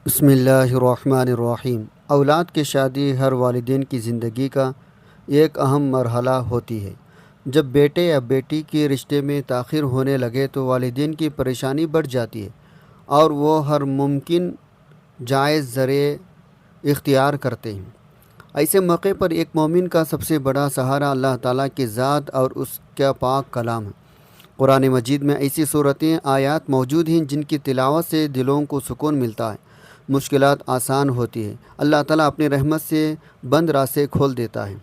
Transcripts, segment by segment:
بسم اللہ الرحمن الرحیم۔ اولاد کی شادی ہر والدین کی زندگی کا ایک اہم مرحلہ ہوتی ہے۔ جب بیٹے یا بیٹی کے رشتے میں تاخیر ہونے لگے تو والدین کی پریشانی بڑھ جاتی ہے اور وہ ہر ممکن جائز ذریعے اختیار کرتے ہیں۔ ایسے موقع پر ایک مومن کا سب سے بڑا سہارا اللہ تعالیٰ کی ذات اور اس کا پاک کلام ہے۔ قرآن مجید میں ایسی صورتیں آیات موجود ہیں جن کی تلاوت سے دلوں کو سکون ملتا ہے، مشکلات آسان ہوتی ہے، اللہ تعالیٰ اپنی رحمت سے بند راستے کھول دیتا ہے۔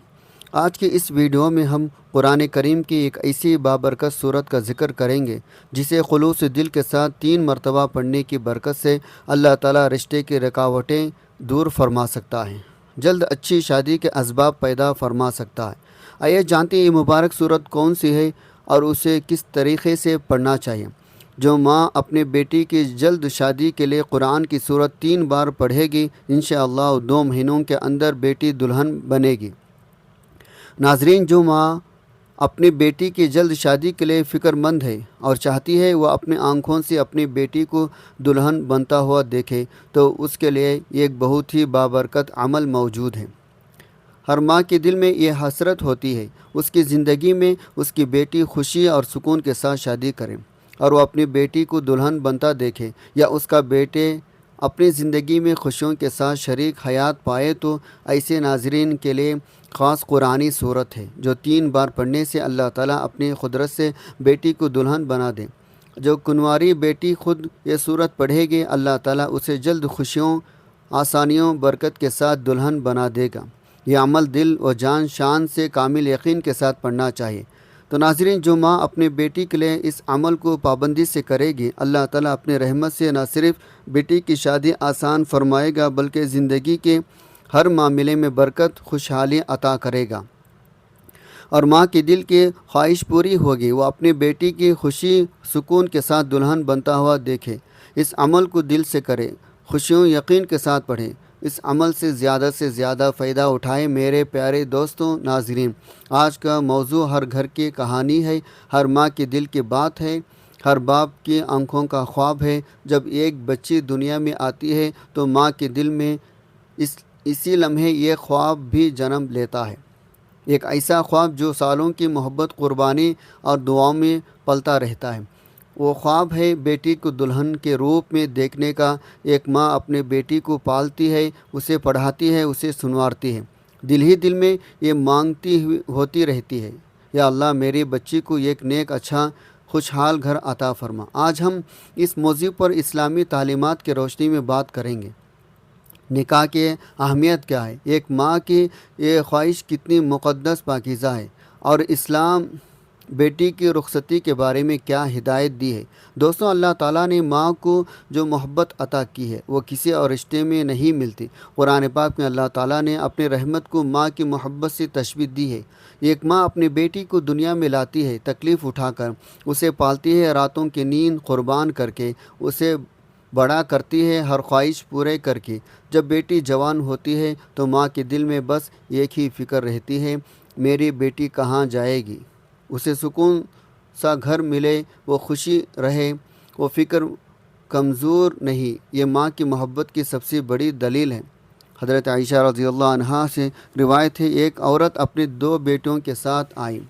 آج کی اس ویڈیو میں ہم قرآن کریم کی ایک ایسی بابرکت صورت کا ذکر کریں گے جسے خلوص دل کے ساتھ 3 مرتبہ پڑھنے کی برکت سے اللہ تعالیٰ رشتے کی رکاوٹیں دور فرما سکتا ہے، جلد اچھی شادی کے اسباب پیدا فرما سکتا ہے۔ آئیے جانتے ہیں یہ مبارک صورت کون سی ہے اور اسے کس طریقے سے پڑھنا چاہیے۔ جو ماں اپنے بیٹی کی جلد شادی کے لیے قرآن کی صورت 3 بار پڑھے گی، انشاءاللہ 2 مہینوں کے اندر بیٹی دلہن بنے گی۔ ناظرین، جو ماں اپنی بیٹی کی جلد شادی کے لیے فکر مند ہے اور چاہتی ہے وہ اپنی آنکھوں سے اپنی بیٹی کو دلہن بنتا ہوا دیکھے تو اس کے لیے ایک بہت ہی بابرکت عمل موجود ہے۔ ہر ماں کے دل میں یہ حسرت ہوتی ہے اس کی زندگی میں اس کی بیٹی خوشی اور سکون کے ساتھ شادی کرے اور وہ اپنی بیٹی کو دلہن بنتا دیکھے، یا اس کا بیٹے اپنی زندگی میں خوشیوں کے ساتھ شریک حیات پائے۔ تو ایسے ناظرین کے لیے خاص قرآنی صورت ہے جو 3 بار پڑھنے سے اللہ تعالیٰ اپنی قدرت سے بیٹی کو دلہن بنا دے۔ جو کنواری بیٹی خود یہ صورت پڑھے گی، اللہ تعالیٰ اسے جلد خوشیوں، آسانیوں، برکت کے ساتھ دلہن بنا دے گا۔ یہ عمل دل و جان شان سے کامل یقین کے ساتھ پڑھنا چاہیے۔ تو ناظرین، جو ماں اپنے بیٹی کے لیے اس عمل کو پابندی سے کرے گی، اللہ تعالیٰ اپنے رحمت سے نہ صرف بیٹی کی شادی آسان فرمائے گا بلکہ زندگی کے ہر معاملے میں برکت، خوشحالی عطا کرے گا، اور ماں کے دل کی خواہش پوری ہوگی، وہ اپنی بیٹی کی خوشی سکون کے ساتھ دلہن بنتا ہوا دیکھے۔ اس عمل کو دل سے کرے، خوشیوں یقین کے ساتھ پڑھیں، اس عمل سے زیادہ فائدہ اٹھائیں۔ میرے پیارے دوستوں، ناظرین، آج کا موضوع ہر گھر کی کہانی ہے، ہر ماں کے دل کی بات ہے، ہر باپ کی آنکھوں کا خواب ہے۔ جب ایک بچی دنیا میں آتی ہے تو ماں کے دل میں اسی لمحے یہ خواب بھی جنم لیتا ہے، ایک ایسا خواب جو سالوں کی محبت، قربانی اور دعاؤں میں پلتا رہتا ہے۔ وہ خواب ہے بیٹی کو دلہن کے روپ میں دیکھنے کا۔ ایک ماں اپنے بیٹی کو پالتی ہے، اسے پڑھاتی ہے، اسے سنوارتی ہے، دل ہی دل میں یہ مانگتی ہوتی رہتی ہے، یا اللہ میری بچی کو ایک نیک، اچھا، خوشحال گھر عطا فرما۔ آج ہم اس موضوع پر اسلامی تعلیمات کی روشنی میں بات کریں گے۔ نکاح کی اہمیت کیا ہے، ایک ماں کی یہ خواہش کتنی مقدس پاکیزہ ہے، اور اسلام بیٹی کی رخصتی کے بارے میں کیا ہدایت دی ہے۔ دوستوں، اللہ تعالیٰ نے ماں کو جو محبت عطا کی ہے وہ کسی اور رشتے میں نہیں ملتی۔ قرآن پاک میں اللہ تعالیٰ نے اپنی رحمت کو ماں کی محبت سے تشبیہ دی ہے۔ ایک ماں اپنی بیٹی کو دنیا میں لاتی ہے، تکلیف اٹھا کر اسے پالتی ہے، راتوں کی نیند قربان کر کے اسے بڑا کرتی ہے، ہر خواہش پورے کر کے۔ جب بیٹی جوان ہوتی ہے تو ماں کے دل میں بس ایک ہی فکر رہتی ہے، میری بیٹی کہاں جائے گی، اسے سکون سا گھر ملے، وہ خوشی رہے، وہ فکر کمزور نہیں۔ یہ ماں کی محبت کی سب سے بڑی دلیل ہے۔ حضرت عائشہ رضی اللہ عنہا سے روایت ہے، ایک عورت اپنے 2 بیٹوں کے ساتھ آئی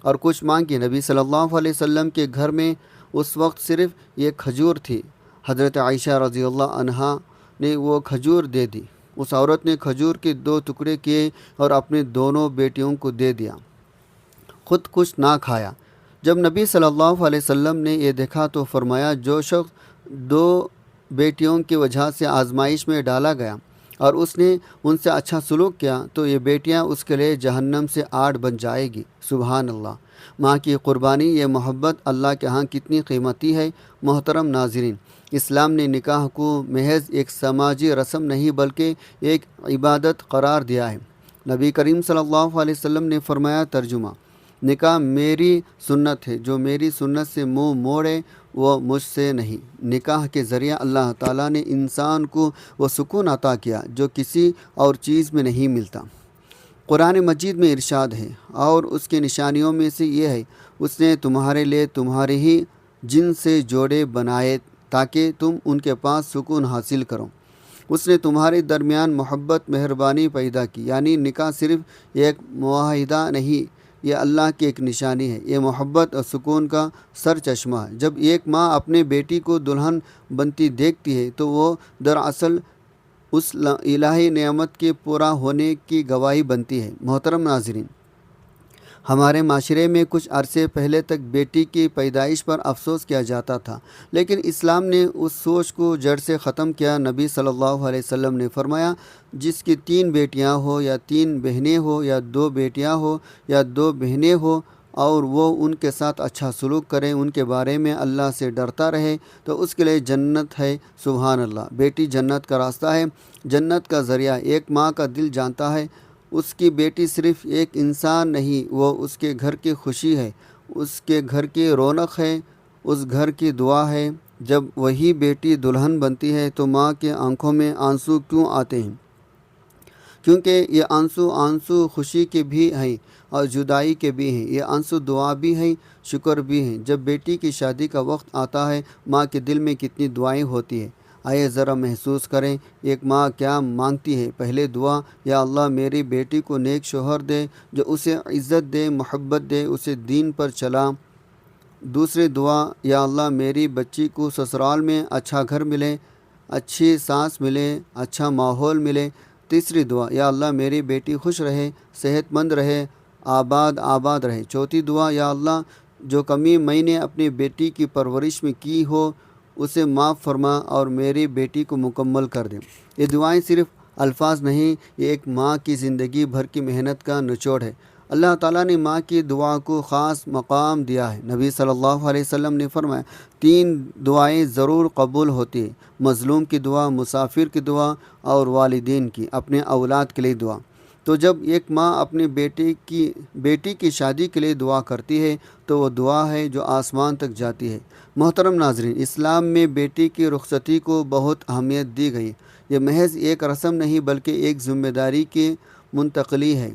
اور کچھ مانگی۔ نبی صلی اللہ علیہ وسلم کے گھر میں اس وقت صرف ایک کھجور تھی۔ حضرت عائشہ رضی اللہ عنہا نے وہ کھجور دے دی۔ اس عورت نے کھجور کے 2 ٹکڑے کیے اور اپنے دونوں بیٹیوں کو دے دیا، خود کچھ نہ کھایا۔ جب نبی صلی اللہ علیہ وسلم نے یہ دیکھا تو فرمایا، جو شخص 2 بیٹیوں کی وجہ سے آزمائش میں ڈالا گیا اور اس نے ان سے اچھا سلوک کیا تو یہ بیٹیاں اس کے لیے جہنم سے آڑ بن جائے گی۔ سبحان اللہ! ماں کی قربانی، یہ محبت اللہ کے ہاں کتنی قیمتی ہے۔ محترم ناظرین، اسلام نے نکاح کو محض ایک سماجی رسم نہیں بلکہ ایک عبادت قرار دیا ہے۔ نبی کریم صلی اللہ علیہ وسلم نے فرمایا، ترجمہ: نکاح میری سنت ہے، جو میری سنت سے منہ موڑے وہ مجھ سے نہیں۔ نکاح کے ذریعہ اللہ تعالیٰ نے انسان کو وہ سکون عطا کیا جو کسی اور چیز میں نہیں ملتا۔ قرآن مجید میں ارشاد ہے، اور اس کی نشانیوں میں سے یہ ہے، اس نے تمہارے لیے تمہارے ہی جن سے جوڑے بنائے تاکہ تم ان کے پاس سکون حاصل کرو۔ اس نے تمہارے درمیان محبت مہربانی پیدا کی، یعنی نکاح صرف ایک معاہدہ نہیں، یہ اللہ کی ایک نشانی ہے، یہ محبت اور سکون کا سر چشمہ ہے۔ جب ایک ماں اپنے بیٹی کو دلہن بنتی دیکھتی ہے تو وہ دراصل اس الہی نعمت کے پورا ہونے کی گواہی بنتی ہے۔ محترم ناظرین، ہمارے معاشرے میں کچھ عرصے پہلے تک بیٹی کی پیدائش پر افسوس کیا جاتا تھا، لیکن اسلام نے اس سوچ کو جڑ سے ختم کیا۔ نبی صلی اللہ علیہ وسلم نے فرمایا، جس کی 3 بیٹیاں ہو یا 3 بہنیں ہو یا 2 بیٹیاں ہو یا 2 بہنیں ہو اور وہ ان کے ساتھ اچھا سلوک کرے، ان کے بارے میں اللہ سے ڈرتا رہے تو اس کے لیے جنت ہے۔ سبحان اللہ! بیٹی جنت کا راستہ ہے، جنت کا ذریعہ۔ ایک ماں کا دل جانتا ہے اس کی بیٹی صرف ایک انسان نہیں، وہ اس کے گھر کی خوشی ہے، اس کے گھر کی رونق ہے، اس گھر کی دعا ہے۔ جب وہی بیٹی دلہن بنتی ہے تو ماں کے آنکھوں میں آنسو کیوں آتے ہیں؟ کیونکہ یہ آنسو خوشی کے بھی ہیں اور جدائی کے بھی ہیں، یہ آنسو دعا بھی ہیں، شکر بھی ہیں۔ جب بیٹی کی شادی کا وقت آتا ہے، ماں کے دل میں کتنی دعائیں ہوتی ہیں۔ آئیے ذرا محسوس کریں، ایک ماں کیا مانگتی ہے۔ پہلے دعا، یا اللہ میری بیٹی کو نیک شوہر دے جو اسے عزت دے، محبت دے، اسے دین پر چلا۔ دوسری دعا، یا اللہ میری بچی کو سسرال میں اچھا گھر ملے، اچھی ساس ملے، اچھا ماحول ملے۔ تیسری دعا، یا اللہ میری بیٹی خوش رہے، صحت مند رہے، آباد رہے۔ چوتھی دعا، یا اللہ جو کمی میں نے اپنی بیٹی کی پرورش میں کی ہو اسے معاف فرما اور میری بیٹی کو مکمل کر دے۔ یہ دعائیں صرف الفاظ نہیں، یہ ایک ماں کی زندگی بھر کی محنت کا نچوڑ ہے۔ اللہ تعالیٰ نے ماں کی دعا کو خاص مقام دیا ہے۔ نبی صلی اللہ علیہ وسلم نے فرمایا، 3 دعائیں ضرور قبول ہوتی ہیں: مظلوم کی دعا، مسافر کی دعا اور والدین کی، اپنے اولاد کے لیے دعا۔ تو جب ایک ماں اپنے بیٹی کی شادی کے لیے دعا کرتی ہے تو وہ دعا ہے جو آسمان تک جاتی ہے۔ محترم ناظرین، اسلام میں بیٹی کی رخصتی کو بہت اہمیت دی گئی۔ یہ محض ایک رسم نہیں بلکہ ایک ذمہ داری کی منتقلی ہے۔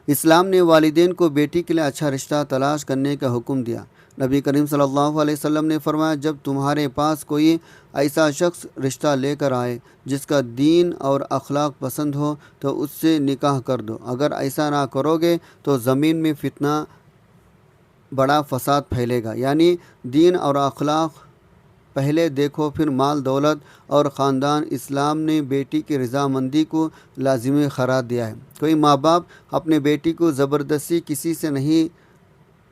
اسلام نے والدین کو بیٹی کے لیے اچھا رشتہ تلاش کرنے کا حکم دیا۔ نبی کریم صلی اللہ علیہ وسلم نے فرمایا، جب تمہارے پاس کوئی ایسا شخص رشتہ لے کر آئے جس کا دین اور اخلاق پسند ہو تو اس سے نکاح کر دو۔ اگر ایسا نہ کرو گے تو زمین میں فتنہ بڑا فساد پھیلے گا۔ یعنی دین اور اخلاق پہلے دیکھو پھر مال دولت اور خاندان۔ اسلام نے بیٹی کی رضامندی کو لازمی قرار دیا ہے۔ کوئی ماں باپ اپنے بیٹی کو زبردستی کسی سے نہیں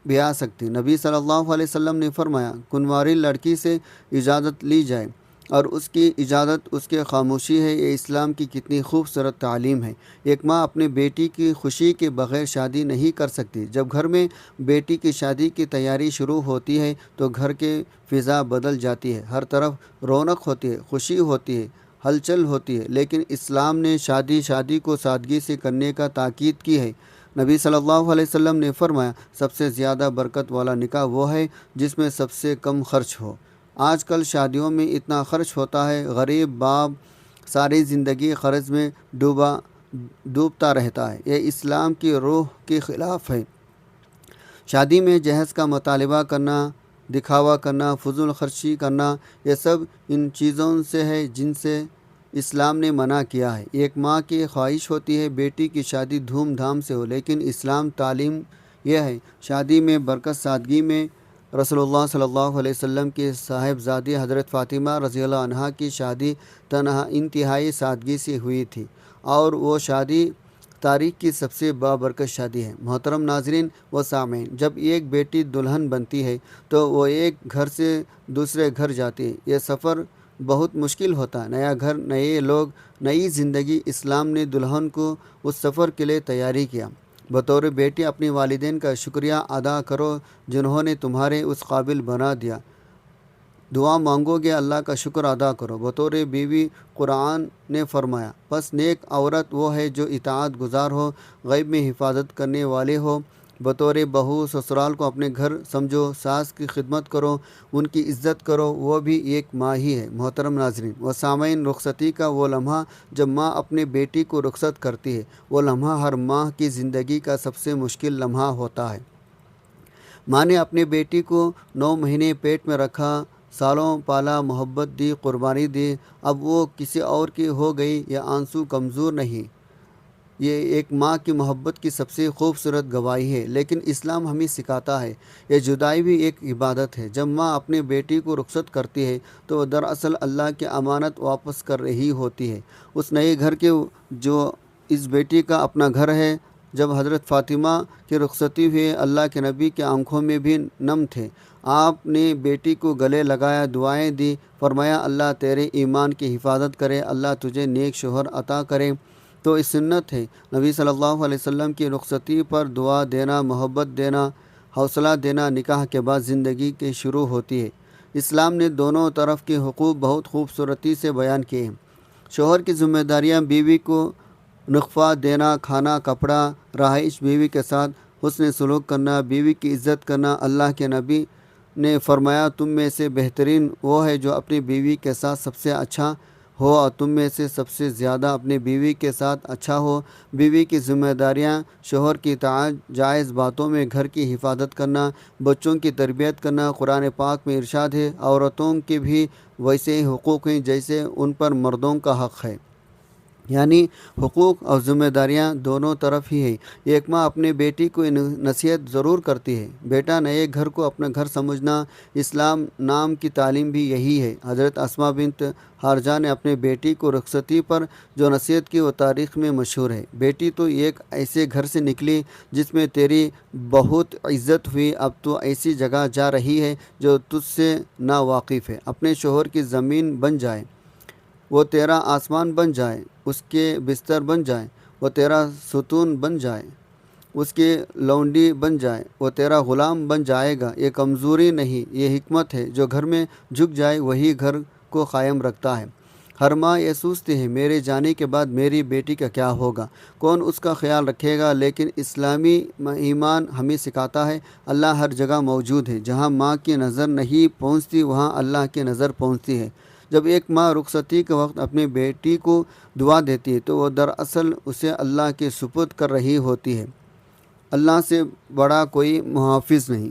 بیاہ سکتی۔ نبی صلی اللہ علیہ وسلم نے فرمایا، کنواری لڑکی سے اجازت لی جائے اور اس کی اجازت اس کے خاموشی ہے۔ یہ اسلام کی کتنی خوبصورت تعلیم ہے۔ ایک ماں اپنے بیٹی کی خوشی کے بغیر شادی نہیں کر سکتی۔ جب گھر میں بیٹی کی شادی کی تیاری شروع ہوتی ہے تو گھر کی فضا بدل جاتی ہے، ہر طرف رونق ہوتی ہے، خوشی ہوتی ہے، ہلچل ہوتی ہے۔ لیکن اسلام نے شادی کو سادگی سے کرنے کا تاکید کی ہے۔ نبی صلی اللہ علیہ وسلم نے فرمایا، سب سے زیادہ برکت والا نکاح وہ ہے جس میں سب سے کم خرچ ہو۔ آج کل شادیوں میں اتنا خرچ ہوتا ہے، غریب باپ ساری زندگی قرض میں ڈوبتا رہتا ہے۔ یہ اسلام کی روح کے خلاف ہے۔ شادی میں جہیز کا مطالبہ کرنا، دکھاوا کرنا، فضول خرچی کرنا، یہ سب ان چیزوں سے ہے جن سے اسلام نے منع کیا ہے۔ ایک ماں کی خواہش ہوتی ہے بیٹی کی شادی دھوم دھام سے ہو، لیکن اسلام تعلیم یہ ہے شادی میں برکت سادگی میں۔ رسول اللہ صلی اللہ علیہ وسلم کی صاحبزادی حضرت فاطمہ رضی اللہ عنہا کی شادی انتہائی سادگی سے ہوئی تھی اور وہ شادی تاریخ کی سب سے بابرکت شادی ہے۔ محترم ناظرین و سامعین، جب ایک بیٹی دلہن بنتی ہے تو وہ ایک گھر سے دوسرے گھر جاتی ہے۔ یہ سفر بہت مشکل ہوتا ہے، نیا گھر، نئے لوگ، نئی زندگی۔ اسلام نے دلہن کو اس سفر کے لیے تیاری کیا۔ بطور بیٹی اپنے والدین کا شکریہ ادا کرو جنہوں نے تمہارے اس قابل بنا دیا۔ دعا مانگو گے اللہ کا شکر ادا کرو۔ بطور بیوی قرآن نے فرمایا، بس نیک عورت وہ ہے جو اطاعت گزار ہو، غیب میں حفاظت کرنے والے ہو۔ بطور بہو سسرال کو اپنے گھر سمجھو، ساس کی خدمت کرو، ان کی عزت کرو، وہ بھی ایک ماں ہی ہے۔ محترم ناظرین و سامعین، رخصتی کا وہ لمحہ جب ماں اپنے بیٹی کو رخصت کرتی ہے، وہ لمحہ ہر ماں کی زندگی کا سب سے مشکل لمحہ ہوتا ہے۔ ماں نے اپنے بیٹی کو 9 مہینے پیٹ میں رکھا، سالوں پالا، محبت دی، قربانی دی، اب وہ کسی اور کی ہو گئی، یہ آنسو کمزور نہیں۔ یہ ایک ماں کی محبت کی سب سے خوبصورت گواہی ہے۔ لیکن اسلام ہمیں سکھاتا ہے یہ جدائی بھی ایک عبادت ہے۔ جب ماں اپنے بیٹی کو رخصت کرتی ہے تو وہ دراصل اللہ کی امانت واپس کر رہی ہوتی ہے، اس نئے گھر کے جو اس بیٹی کا اپنا گھر ہے۔ جب حضرت فاطمہ کی رخصتی ہوئی، اللہ کے نبی کی آنکھوں میں بھی نم تھے۔ آپ نے بیٹی کو گلے لگایا، دعائیں دی، فرمایا اللہ تیرے ایمان کی حفاظت کرے، اللہ تجھے نیک شوہر عطا کرے۔ تو اس سنت ہے نبی صلی اللہ علیہ وسلم کی رخصتی پر دعا دینا، محبت دینا، حوصلہ دینا۔ نکاح کے بعد زندگی کی شروع ہوتی ہے۔ اسلام نے دونوں طرف کے حقوق بہت خوبصورتی سے بیان کیے ہیں۔ شوہر کی ذمہ داریاں: بیوی کو نفقہ دینا، کھانا، کپڑا، رہائش، بیوی کے ساتھ حسن سلوک کرنا، بیوی کی عزت کرنا۔ اللہ کے نبی نے فرمایا تم میں سے بہترین وہ ہے جو اپنی بیوی کے ساتھ سب سے اچھا ہو، اور تم میں سے سب سے زیادہ اپنی بیوی کے ساتھ اچھا ہو۔ بیوی کی ذمہ داریاں: شوہر کی اطاعت، جائز باتوں میں گھر کی حفاظت کرنا، بچوں کی تربیت کرنا۔ قرآن پاک میں ارشاد ہے عورتوں کے بھی ویسے ہی حقوق ہیں جیسے ان پر مردوں کا حق ہے، یعنی حقوق اور ذمہ داریاں دونوں طرف ہی ہے۔ ایک ماں اپنے بیٹی کو نصیحت ضرور کرتی ہے، بیٹا نئے گھر کو اپنا گھر سمجھنا۔ اسلام نام کی تعلیم بھی یہی ہے۔ حضرت اسماء بنت حارثہ نے اپنے بیٹی کو رخصتی پر جو نصیحت کی وہ تاریخ میں مشہور ہے: بیٹی تو ایک ایسے گھر سے نکلی جس میں تیری بہت عزت ہوئی، اب تو ایسی جگہ جا رہی ہے جو تجھ سے نا واقف ہے۔ اپنے شوہر کی زمین بن جائے، وہ تیرا آسمان بن جائے، اس کے بستر بن جائے، وہ تیرا ستون بن جائے، اس کی لونڈی بن جائے، وہ تیرا غلام بن جائے گا۔ یہ کمزوری نہیں، یہ حکمت ہے۔ جو گھر میں جھک جائے وہی گھر کو قائم رکھتا ہے۔ ہر ماں یہ سوچتی ہے میرے جانے کے بعد میری بیٹی کا کیا ہوگا، کون اس کا خیال رکھے گا؟ لیکن اسلامی ایمان ہمیں سکھاتا ہے اللہ ہر جگہ موجود ہے۔ جہاں ماں کی نظر نہیں پہنچتی وہاں اللہ کی نظر پہنچتی ہے۔ جب ایک ماں رخصتی کے وقت اپنی بیٹی کو دعا دیتی ہے تو وہ دراصل اسے اللہ کے سپرد کر رہی ہوتی ہے۔ اللہ سے بڑا کوئی محافظ نہیں۔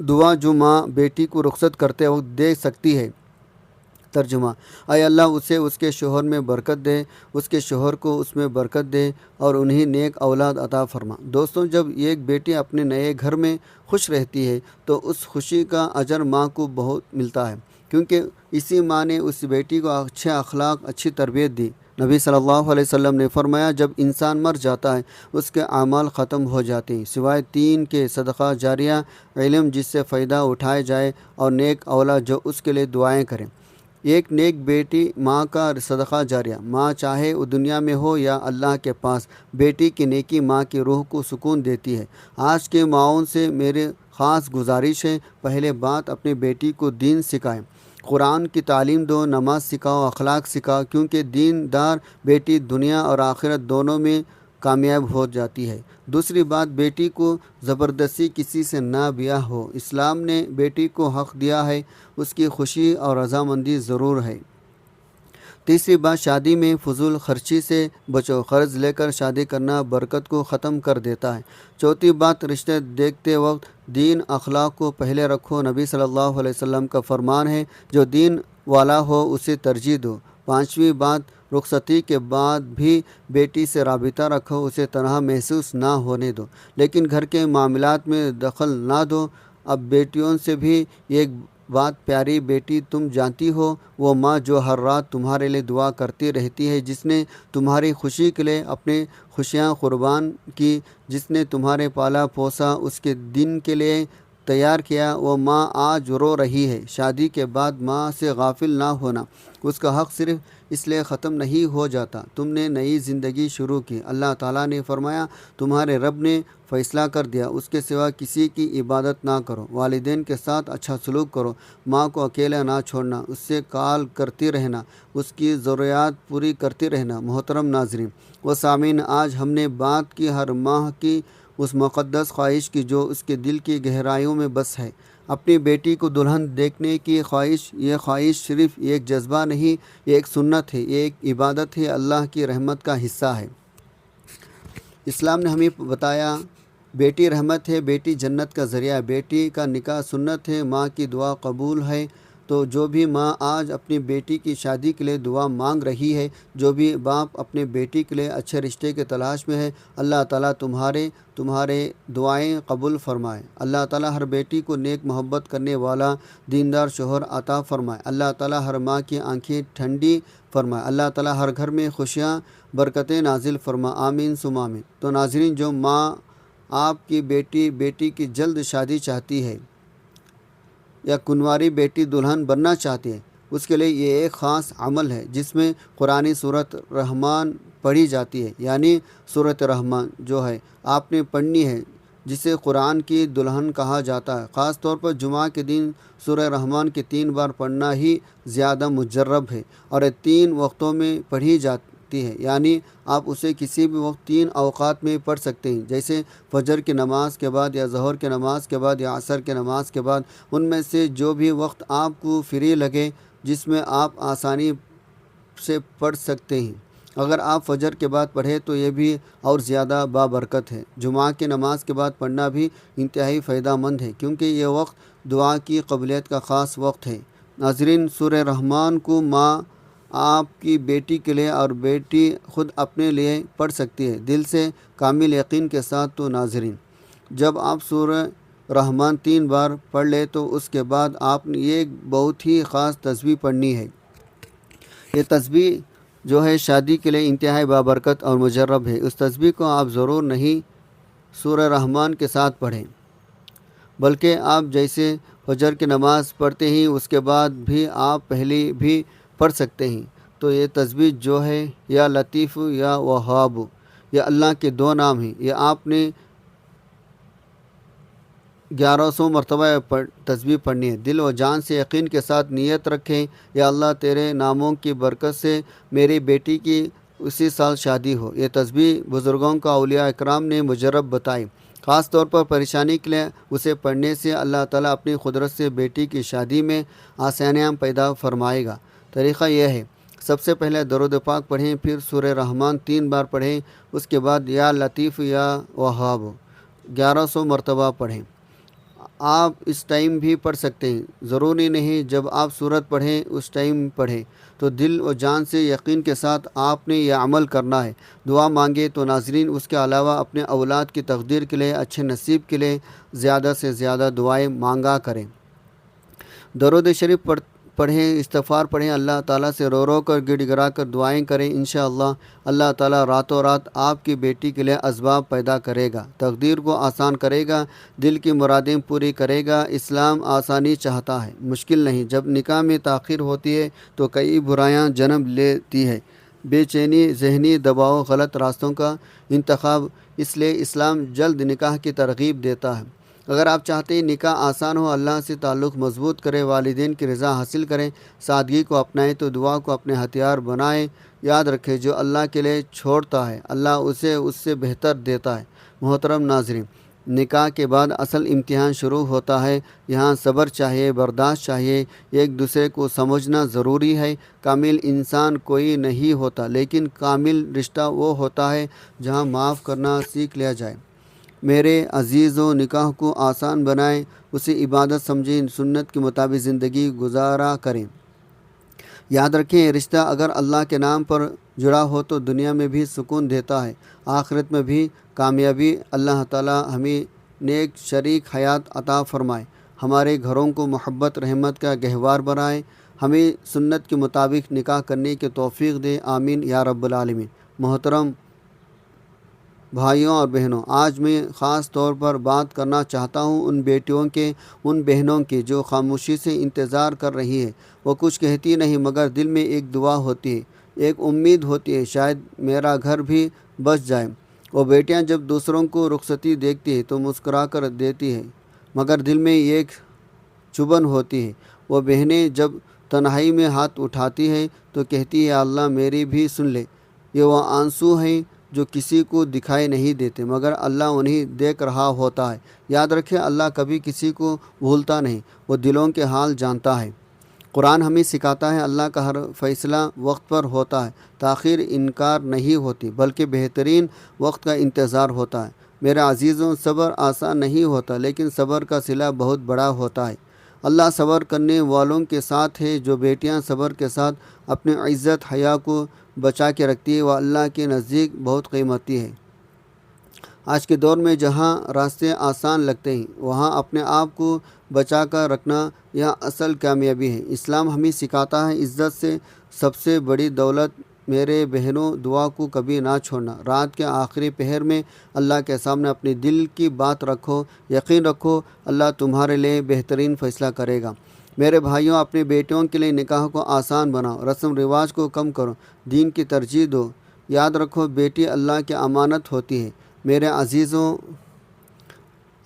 دعا جو ماں بیٹی کو رخصت کرتے وقت دے سکتی ہے۔ ترجمہ: اے اللہ اسے اس کے شوہر میں برکت دے، اس کے شوہر کو اس میں برکت دے اور انہیں نیک اولاد عطا فرما۔ دوستوں، جب ایک بیٹی اپنے نئے گھر میں خوش رہتی ہے تو اس خوشی کا اجر ماں کو بہت ملتا ہے، کیونکہ اسی ماں نے اس بیٹی کو اچھے اخلاق، اچھی تربیت دی۔ نبی صلی اللہ علیہ وسلم نے فرمایا جب انسان مر جاتا ہے اس کے اعمال ختم ہو جاتے ہیں سوائے 3 کے: صدقہ جاریہ، علم جس سے فائدہ اٹھایا جائے، اور نیک اولاد جو اس کے لیے دعائیں کریں۔ ایک نیک بیٹی ماں کا صدقہ جاریہ، ماں چاہے وہ دنیا میں ہو یا اللہ کے پاس، بیٹی کی نیکی ماں کی روح کو سکون دیتی ہے۔ آج کے ماؤں سے میری خاص گزارش ہے، پہلے بات اپنے بیٹی کو دین سکھائیں، قرآن کی تعلیم دو، نماز سکھاؤ، اخلاق سکھاؤ، کیونکہ دین دار بیٹی دنیا اور آخرت دونوں میں کامیاب ہو جاتی ہے۔ دوسری بات، بیٹی کو زبردستی کسی سے نہ بیاہ ہو۔ اسلام نے بیٹی کو حق دیا ہے، اس کی خوشی اور رضامندی ضرور ہے۔ تیسری بات، شادی میں فضول خرچی سے بچو، قرض لے کر شادی کرنا برکت کو ختم کر دیتا ہے۔ چوتھی بات، رشتے دیکھتے وقت دین اخلاق کو پہلے رکھو، نبی صلی اللہ علیہ وسلم کا فرمان ہے جو دین والا ہو اسے ترجیح دو۔ پانچویں بات، رخصتی کے بعد بھی بیٹی سے رابطہ رکھو، اسے تنہا محسوس نہ ہونے دو، لیکن گھر کے معاملات میں دخل نہ دو۔ اب بیٹیوں سے بھی ایک بات، پیاری بیٹی تم جانتی ہو وہ ماں جو ہر رات تمہارے لیے دعا کرتی رہتی ہے، جس نے تمہاری خوشی کے لیے اپنی خوشیاں قربان کی، جس نے تمہارے پالا پوسا، اس کے دن کے لیے تیار کیا، وہ ماں آج رو رہی ہے۔ شادی کے بعد ماں سے غافل نہ ہونا، اس کا حق صرف اس لیے ختم نہیں ہو جاتا تم نے نئی زندگی شروع کی۔ اللہ تعالیٰ نے فرمایا تمہارے رب نے فیصلہ کر دیا اس کے سوا کسی کی عبادت نہ کرو، والدین کے ساتھ اچھا سلوک کرو، ماں کو اکیلا نہ چھوڑنا، اس سے کال کرتی رہنا، اس کی ضروریات پوری کرتی رہنا۔ محترم ناظرین و سامعین، آج ہم نے بات کی ہر ماں کی اس مقدس خواہش کی جو اس کے دل کی گہرائیوں میں بس ہے، اپنی بیٹی کو دلہن دیکھنے کی خواہش۔ یہ خواہش صرف ایک جذبہ نہیں، یہ ایک سنت ہے، یہ ایک عبادت ہے، اللہ کی رحمت کا حصہ ہے۔ اسلام نے ہمیں بتایا بیٹی رحمت ہے، بیٹی جنت کا ذریعہ ہے، بیٹی کا نکاح سنت ہے، ماں کی دعا قبول ہے، تو جو بھی ماں آج اپنی بیٹی کی شادی کے لیے دعا مانگ رہی ہے، جو بھی باپ اپنے بیٹی کے لیے اچھے رشتے کے تلاش میں ہے، اللہ تعالیٰ تمہارے دعائیں قبول فرمائے۔ اللہ تعالیٰ ہر بیٹی کو نیک محبت کرنے والا دیندار شوہر عطا فرمائے۔ اللہ تعالیٰ ہر ماں کی آنکھیں ٹھنڈی فرمائے۔ اللہ تعالیٰ ہر گھر میں خوشیاں برکتیں نازل فرما، آمین ثم آمین۔ تو ناظرین، جو ماں آپ کی بیٹی کی جلد شادی چاہتی ہے یا کنواری بیٹی دلہن بننا چاہتی ہے، اس کے لیے یہ ایک خاص عمل ہے جس میں قرآنی سورۃ رحمان پڑھی جاتی ہے، یعنی سورۃ رحمان جو ہے آپ نے پڑھنی ہے، جسے قرآن کی دلہن کہا جاتا ہے۔ خاص طور پر جمعہ کے دن سورہ رحمان کے 3 بار پڑھنا ہی زیادہ مجرب ہے، اور 3 وقتوں میں پڑھی جاتی ہے، یعنی آپ اسے کسی بھی وقت 3 اوقات میں پڑھ سکتے ہیں، جیسے فجر کی نماز کے بعد یا ظہر کی نماز کے بعد یا عصر کی نماز کے بعد، ان میں سے جو بھی وقت آپ کو فری لگے جس میں آپ آسانی سے پڑھ سکتے ہیں۔ اگر آپ فجر کے بعد پڑھیں تو یہ بھی اور زیادہ بابرکت ہے۔ جمعہ کی نماز کے بعد پڑھنا بھی انتہائی فائدہ مند ہے، کیونکہ یہ وقت دعا کی قبولیت کا خاص وقت ہے۔ ناظرین، سورہ رحمان کو ماں آپ کی بیٹی کے لیے اور بیٹی خود اپنے لیے پڑھ سکتی ہے، دل سے کامل یقین کے ساتھ۔ تو ناظرین، جب آپ سورہ رحمان 3 بار پڑھ لے تو اس کے بعد آپ نے یہ بہت ہی خاص تسبیح پڑھنی ہے۔ یہ تسبیح جو ہے شادی کے لیے انتہائی بابرکت اور مجرب ہے۔ اس تسبیح کو آپ ضرور نہیں سورہ رحمان کے ساتھ پڑھیں، بلکہ آپ جیسے فجر کی نماز پڑھتے ہیں اس کے بعد بھی آپ پہلی بھی پڑھ سکتے ہیں۔ تو یہ تسبیح جو ہے یا لطیف یا وہاب، یہ اللہ کے 2 نام ہیں۔ یہ آپ نے 1100 مرتبہ تسبیح پڑھنی ہے۔ دل و جان سے یقین کے ساتھ نیت رکھیں، یا اللہ تیرے ناموں کی برکت سے میری بیٹی کی اسی سال شادی ہو۔ یہ تسبیح بزرگوں کا اولیاء اکرام نے مجرب بتائی، خاص طور پر پریشانی کے لیے اسے پڑھنے سے اللہ تعالیٰ اپنی قدرت سے بیٹی کی شادی میں آسانیاں پیدا فرمائے گا۔ طریقہ یہ ہے، سب سے پہلے درود پاک پڑھیں، پھر سورہ رحمان 3 بار پڑھیں، اس کے بعد یا لطیف یا وہاب 1100 مرتبہ پڑھیں۔ آپ اس ٹائم بھی پڑھ سکتے ہیں، ضروری نہیں جب آپ سورت پڑھیں اس ٹائم پڑھیں۔ تو دل و جان سے یقین کے ساتھ آپ نے یہ عمل کرنا ہے۔ دعا مانگے تو ناظرین، اس کے علاوہ اپنے اولاد کی تقدیر کے لیے، اچھے نصیب کے لیے زیادہ سے زیادہ دعائیں مانگا کریں۔ درود شریف پڑھیں، استغفار پڑھیں، اللہ تعالیٰ سے رو رو کر گڑ گڑا کر دعائیں کریں۔ انشاءاللہ اللہ تعالیٰ راتوں رات آپ کی بیٹی کے لیے اسباب پیدا کرے گا، تقدیر کو آسان کرے گا، دل کی مرادیں پوری کرے گا۔ اسلام آسانی چاہتا ہے، مشکل نہیں۔ جب نکاح میں تاخیر ہوتی ہے تو کئی برائیاں جنم لیتی ہے، بے چینی، ذہنی دباؤ، غلط راستوں کا انتخاب۔ اس لیے اسلام جلد نکاح کی ترغیب دیتا ہے۔ اگر آپ چاہتے ہیں نکاح آسان ہو، اللہ سے تعلق مضبوط کریں، والدین کی رضا حاصل کریں، سادگی کو اپنائیں، تو دعا کو اپنے ہتھیار بنائیں۔ یاد رکھیں، جو اللہ کے لیے چھوڑتا ہے اللہ اسے اس سے بہتر دیتا ہے۔ محترم ناظرین، نکاح کے بعد اصل امتحان شروع ہوتا ہے۔ یہاں صبر چاہیے، برداشت چاہیے، ایک دوسرے کو سمجھنا ضروری ہے۔ کامل انسان کوئی نہیں ہوتا، لیکن کامل رشتہ وہ ہوتا ہے جہاں معاف کرنا سیکھ لیا جائے۔ میرے عزیزوں، نکاح کو آسان بنائیں، اسے عبادت سمجھیں، سنت کے مطابق زندگی گزارا کریں۔ یاد رکھیں، یہ رشتہ اگر اللہ کے نام پر جڑا ہو تو دنیا میں بھی سکون دیتا ہے، آخرت میں بھی کامیابی۔ اللہ تعالیٰ ہمیں نیک شریک حیات عطا فرمائے، ہمارے گھروں کو محبت رحمت کا گہوار بنائے، ہمیں سنت کے مطابق نکاح کرنے کی توفیق دے، آمین یا رب العالمین۔ محترم بھائیوں اور بہنوں، آج میں خاص طور پر بات کرنا چاہتا ہوں ان بیٹیوں کے، ان بہنوں کی جو خاموشی سے انتظار کر رہی ہے۔ وہ کچھ کہتی نہیں، مگر دل میں ایک دعا ہوتی ہے، ایک امید ہوتی ہے، شاید میرا گھر بھی بس جائے۔ وہ بیٹیاں جب دوسروں کو رخصتی دیکھتی ہے تو مسکرا کر دیتی ہے، مگر دل میں ایک چبھن ہوتی ہے۔ وہ بہنیں جب تنہائی میں ہاتھ اٹھاتی ہے تو کہتی ہے، اللہ میری بھی سن لے۔ یہ وہ آنسو ہیں جو کسی کو دکھائی نہیں دیتے، مگر اللہ انہیں دیکھ رہا ہوتا ہے۔ یاد رکھیں، اللہ کبھی کسی کو بھولتا نہیں، وہ دلوں کے حال جانتا ہے۔ قرآن ہمیں سکھاتا ہے، اللہ کا ہر فیصلہ وقت پر ہوتا ہے، تاخیر انکار نہیں ہوتی، بلکہ بہترین وقت کا انتظار ہوتا ہے۔ میرے عزیزوں، صبر آسان نہیں ہوتا، لیکن صبر کا صلہ بہت بڑا ہوتا ہے۔ اللہ صبر کرنے والوں کے ساتھ ہے۔ جو بیٹیاں صبر کے ساتھ اپنی عزت حیا کو بچا کے رکھتی ہے وہ اللہ کے نزدیک بہت قیمتی ہے۔ آج کے دور میں جہاں راستے آسان لگتے ہیں وہاں اپنے آپ کو بچا کر رکھنا یہ اصل کامیابی ہے۔ اسلام ہمیں سکھاتا ہے عزت سے سب سے بڑی دولت میرے بہنوں دعا کو کبھی نہ چھوڑنا۔ رات کے آخری پہر میں اللہ کے سامنے اپنی دل کی بات رکھو، یقین رکھو اللہ تمہارے لیے بہترین فیصلہ کرے گا۔ میرے بھائیوں، اپنی بیٹیوں کے لیے نکاح کو آسان بناؤ، رسم رواج کو کم کرو، دین کی ترجیح دو۔ یاد رکھو بیٹی اللہ کی امانت ہوتی ہے۔ میرے عزیزوں،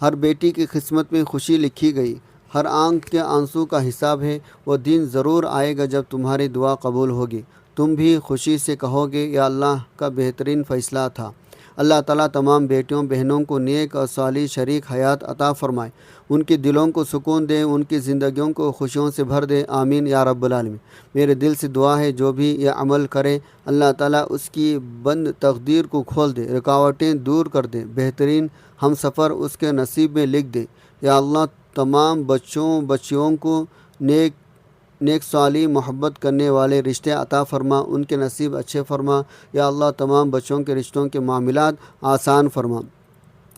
ہر بیٹی کی قسمت میں خوشی لکھی گئی، ہر آنکھ کے آنسو کا حساب ہے۔ وہ دن ضرور آئے گا جب تمہاری دعا قبول ہوگی، تم بھی خوشی سے کہو گے یا اللہ کا بہترین فیصلہ تھا۔ اللہ تعالیٰ تمام بیٹیوں بہنوں کو نیک اور صالح شریک حیات عطا فرمائے، ان کی دلوں کو سکون دے، ان کی زندگیوں کو خوشیوں سے بھر دے، آمین یا رب العالمین۔ میرے دل سے دعا ہے جو بھی یہ عمل کرے اللہ تعالیٰ اس کی بند تقدیر کو کھول دے، رکاوٹیں دور کر دے، بہترین ہم سفر اس کے نصیب میں لکھ دے۔ یا اللہ تمام بچیوں کو نیک صالح محبت کرنے والے رشتے عطا فرما، ان کے نصیب اچھے فرما۔ یا اللہ تمام بچوں کے رشتوں کے معاملات آسان فرما،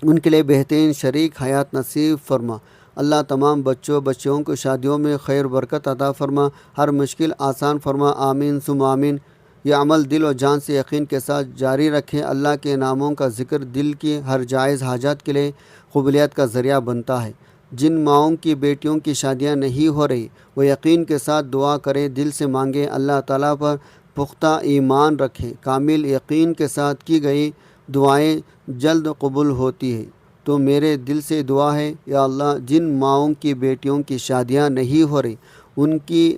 ان کے لیے بہترین شریک حیات نصیب فرما۔ اللہ تمام بچیوں کو شادیوں میں خیر برکت عطا فرما، ہر مشکل آسان فرما، آمین ثم آمین۔ یہ عمل دل و جان سے یقین کے ساتھ جاری رکھیں۔ اللہ کے ناموں کا ذکر دل کی ہر جائز حاجات کے لیے قبولیت کا ذریعہ بنتا ہے۔ جن ماؤں کی بیٹیوں کی شادیاں نہیں ہو رہی وہ یقین کے ساتھ دعا کریں، دل سے مانگیں، اللہ تعالیٰ پر پختہ ایمان رکھیں، کامل یقین کے ساتھ کی گئی دعائیں جلد قبول ہوتی ہیں۔ تو میرے دل سے دعا ہے یا اللہ جن ماؤں کی بیٹیوں کی شادیاں نہیں ہو رہی ان کی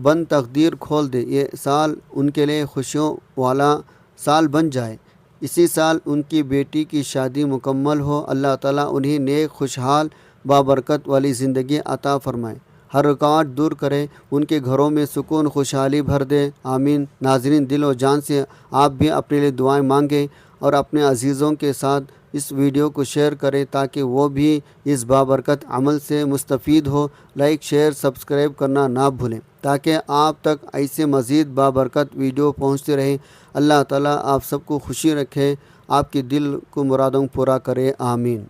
بند تقدیر کھول دے، یہ سال ان کے لیے خوشیوں والا سال بن جائے، اسی سال ان کی بیٹی کی شادی مکمل ہو، اللہ تعالیٰ انہیں نیک خوشحال بابرکت والی زندگی عطا فرمائے، ہر رکاوٹ دور کرے، ان کے گھروں میں سکون خوشحالی بھر دے، آمین۔ ناظرین، دل و جان سے آپ بھی اپنے لیے دعائیں مانگیں اور اپنے عزیزوں کے ساتھ اس ویڈیو کو شیئر کریں تاکہ وہ بھی اس بابرکت عمل سے مستفید ہو۔ لائک شیئر سبسکرائب کرنا نہ بھولیں تاکہ آپ تک ایسے مزید بابرکت ویڈیو پہنچتے رہیں۔ اللہ تعالیٰ آپ سب کو خوشی رکھے، آپ کے دل کو مرادوں پورا کرے، آمین۔